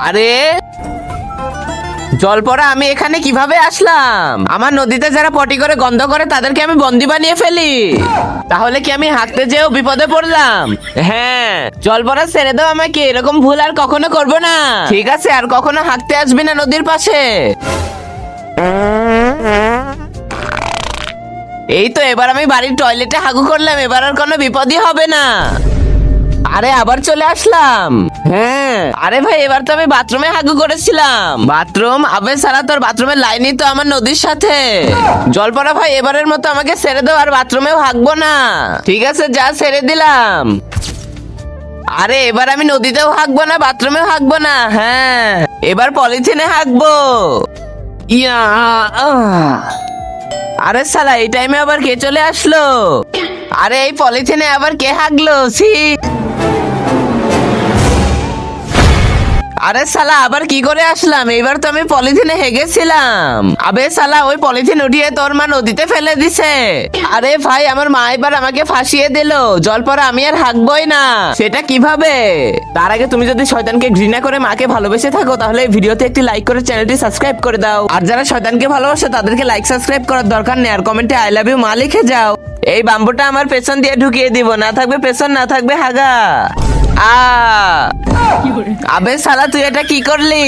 আরে জল পড়া, আমি এখানে কিভাবে আসলাম? আমার নদীতে যারা পটি করে গন্ধ করে তাদেরকে আমি বন্দি বানিয়ে ফেলি, তাহলে কি আমি হাঁকতে যেও বিপদে পড়লাম? হ্যাঁ, জল পড়া ছেড়ে দাও আমাকে, এরকম ভুল আর কখনো করবো না। ঠিক আছে, আর কখনো হাঁকতে আসবি না নদীর পাশে। এই তো এবার আমি বাড়ির টয়লেটে হাগু করলাম, এবার আর কোনো বিপদই হবে না। আরে আবার চলে আসলাম। হ্যাঁ, আরে ভাই এবার তো আমি বাথরুমে হাগু করেছিলাম। বাথরুম? আবে সারা, তোর বাথরুমের লাইনই তো আমার নদীর সাথে। জল পড়া ভাই, এবারের মতো আমাকে ছেড়ে দাও, আর বাথরুমেও হাগবো না। ঠিক আছে, যা ছেড়ে দিলাম। আরে এবার আমি নদীতেও হাগবো না, বাথরুমেও হাগবো না। হ্যাঁ, এবার পলিথিনে হাগবো। ইয়া আহ। আরে শালা, এই টাইমে আবার কে চলে আসলো? আরে এই পলিথিনে আবার কে হাগলো? ছি। আরে শালা, আবার কি করে আসলাম? এইবার তো আমি পলিথিনে হেগেছিলাম। আবে শালা, ওই পলিথিন উঠিয়ে তোর মা নদীতে ফেলে দিছে। আরে ভাই, আমার মা এবার আমাকে ফাঁসিয়ে দিল। জল পড়া, আমি আর হাঁকবই না। সেটা কিভাবে? তার আগে তুমি যদি শয়তানকে ঘৃণা করে মাকে ভালোবেসে থাকো, তাহলে এই ভিডিওতে একটি লাইক করে চ্যানেলটি সাবস্ক্রাইব করে দাও। আর যারা শয়তানকে ভালোবাসে তাদেরকে লাইক সাবস্ক্রাইব করার দরকার নেই, আর কমেন্টে আই লাভ ইউ মা লিখে যাও। এই বাম্বুটা আমার পেছন দিয়ে ঢুকিয়ে দিব, না থাকবে পেছন, না থাকবে হাগা। আ আবে শালা, তুই এটা কি করলি?